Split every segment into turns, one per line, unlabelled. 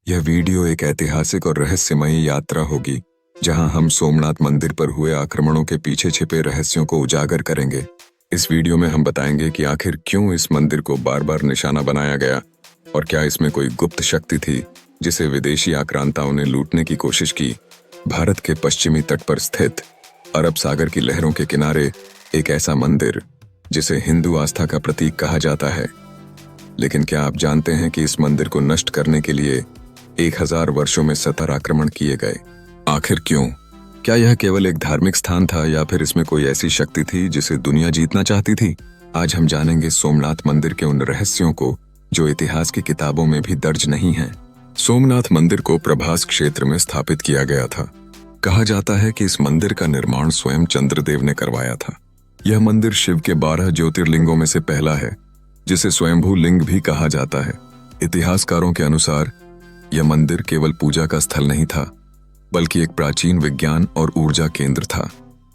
यह वीडियो एक ऐतिहासिक और रहस्यमयी यात्रा होगी जहां हम सोमनाथ मंदिर पर हुए आक्रमणों के पीछे छिपे रहस्यों को उजागर करेंगे। इस वीडियो में हम बताएंगे कि आखिर क्यों इस मंदिर को बार बार निशाना बनाया गया और क्या इसमें कोई गुप्त शक्ति थी जिसे विदेशी आक्रांताओं ने लूटने की कोशिश की। भारत के पश्चिमी तट पर स्थित अरब सागर की लहरों के किनारे एक ऐसा मंदिर जिसे हिंदू आस्था का प्रतीक कहा जाता है। लेकिन क्या आप जानते हैं कि इस मंदिर को नष्ट करने के लिए 1000 वर्षों में 70 आक्रमण किए गए? आखिर क्यों? क्या यह केवल एक धार्मिक स्थान था या फिर इसमें कोई ऐसी शक्ति थी जिसे दुनिया जीतना चाहती थी? आज हम जानेंगे सोमनाथ मंदिर के उन रहस्यों को जो इतिहास की किताबों में भी दर्ज नहीं हैं। सोमनाथ मंदिर को प्रभास क्षेत्र में स्थापित किया गया था। कहा जाता है कि इस मंदिर का निर्माण स्वयं चंद्रदेव ने करवाया था। यह मंदिर शिव के 12 ज्योतिर्लिंगों में से पहला है, जिसे स्वयंभू लिंग भी कहा जाता है। इतिहासकारों के अनुसार यह मंदिर केवल पूजा का स्थल नहीं था, बल्कि एक प्राचीन विज्ञान और ऊर्जा केंद्र था।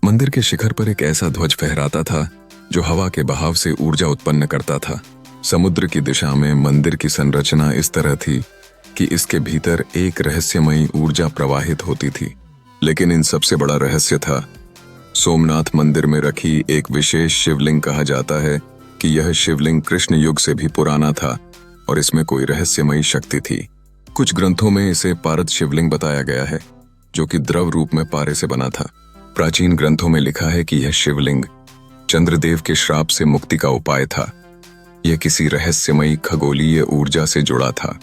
मंदिर के शिखर पर एक ऐसा ध्वज फहराता था जो हवा के बहाव से ऊर्जा उत्पन्न करता था। समुद्र की दिशा में मंदिर की संरचना इस तरह थी कि इसके भीतर एक रहस्यमयी ऊर्जा प्रवाहित होती थी। लेकिन इन सबसे बड़ा रहस्य था सोमनाथ मंदिर में रखी एक विशेष शिवलिंग। कहा जाता है कि यह शिवलिंग कृष्ण युग से भी पुराना था और इसमें कोई रहस्यमयी शक्ति थी। कुछ ग्रंथों में इसे पारद शिवलिंग बताया गया है, जो कि द्रव रूप में पारे से बना था। प्राचीन ग्रंथों में लिखा है कि यह शिवलिंग चंद्रदेव के श्राप से मुक्ति का उपाय था। यह किसी रहस्यमयी खगोलीय ऊर्जा से जुड़ा था।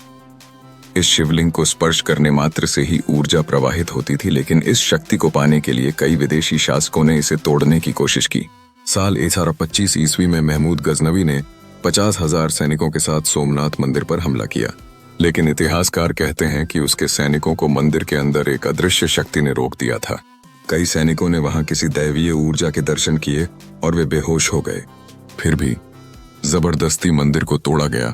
इस शिवलिंग को स्पर्श करने मात्र से ही ऊर्जा प्रवाहित होती थी, लेकिन इस शक्ति को पाने के लिए कई विदेशी शासकों ने इसे तोड़ने की कोशिश की। साल 1125 ईस्वी में महमूद गजनवी ने 50,000 सैनिकों के साथ सोमनाथ मंदिर पर हमला किया। लेकिन इतिहासकार कहते हैं कि उसके सैनिकों को मंदिर के अंदर एक अदृश्य शक्ति ने रोक दिया था। कई सैनिकों ने वहां किसी दैवीय ऊर्जा के दर्शन किए और वे बेहोश हो गए। फिर भी जबरदस्ती मंदिर को तोड़ा गया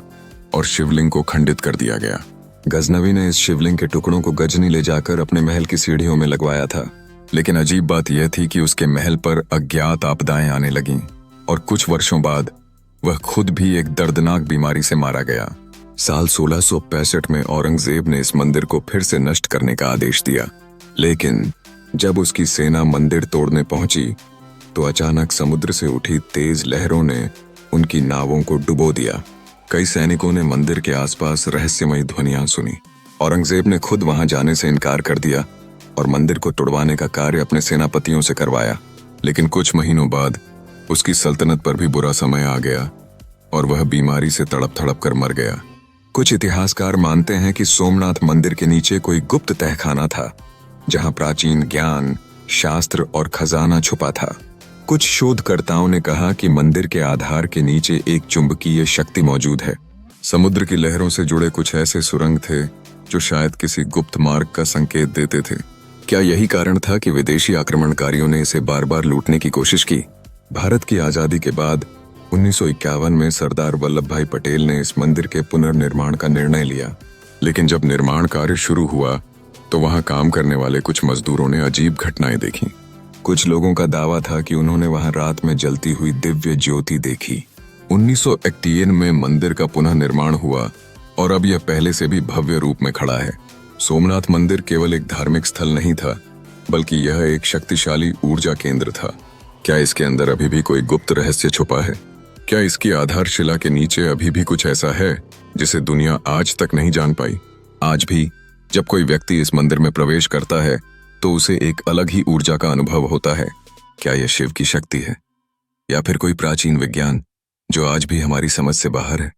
और शिवलिंग को खंडित कर दिया गया। गजनवी ने इस शिवलिंग के टुकड़ों को गजनी ले जाकर अपने महल की सीढ़ियों में लगवाया था। लेकिन अजीब बात यह थी कि उसके महल पर अज्ञात आपदाएं आने लगीं और कुछ वर्षों बाद वह खुद भी एक दर्दनाक बीमारी से मारा गया। साल 1665 में औरंगजेब ने इस मंदिर को फिर से नष्ट करने का आदेश दिया। लेकिन जब उसकी सेना मंदिर तोड़ने पहुंची तो अचानक समुद्र से उठी तेज लहरों ने उनकी नावों को डुबो दिया। कई सैनिकों ने मंदिर के आसपास रहस्यमयी ध्वनियां सुनी। औरंगजेब ने खुद वहां जाने से इनकार कर दिया और मंदिर को तुड़वाने का कार्य अपने सेनापतियों से करवाया। लेकिन कुछ महीनों बाद उसकी सल्तनत पर भी बुरा समय आ गया और वह बीमारी से तड़प तड़प कर मर गया। कुछ इतिहासकार मानते हैं कि सोमनाथ मंदिर के नीचे कोई गुप्त तहखाना था, जहां प्राचीन ज्ञान, शास्त्र और खजाना छुपा था। कुछ शोधकर्ताओं ने कहा कि मंदिर के आधार के नीचे एक चुंबकीय शक्ति मौजूद है। समुद्र की लहरों से जुड़े कुछ ऐसे सुरंग थे जो शायद किसी गुप्त मार्ग का संकेत देते थे। क्या यही कारण था कि विदेशी आक्रमणकारियों ने इसे बार बार लूटने की कोशिश की? भारत की आजादी के बाद 1951 में सरदार वल्लभ भाई पटेल ने इस मंदिर के पुनर्निर्माण का निर्णय लिया। लेकिन जब निर्माण कार्य शुरू हुआ तो वहां काम करने वाले कुछ मजदूरों ने अजीब घटनाएं देखी। कुछ लोगों का दावा था कि उन्होंने वहां रात में जलती हुई दिव्य ज्योति देखी। 1951 में मंदिर का पुनः निर्माण हुआ और अब यह पहले से भी भव्य रूप में खड़ा है। सोमनाथ मंदिर केवल एक धार्मिक स्थल नहीं था, बल्कि यह एक शक्तिशाली ऊर्जा केंद्र था। क्या इसके अंदर अभी भी कोई गुप्त रहस्य छुपा है? क्या इसकी आधारशिला के नीचे अभी भी कुछ ऐसा है जिसे दुनिया आज तक नहीं जान पाई? आज भी जब कोई व्यक्ति इस मंदिर में प्रवेश करता है तो उसे एक अलग ही ऊर्जा का अनुभव होता है। क्या यह शिव की शक्ति है या फिर कोई प्राचीन विज्ञान जो आज भी हमारी समझ से बाहर है?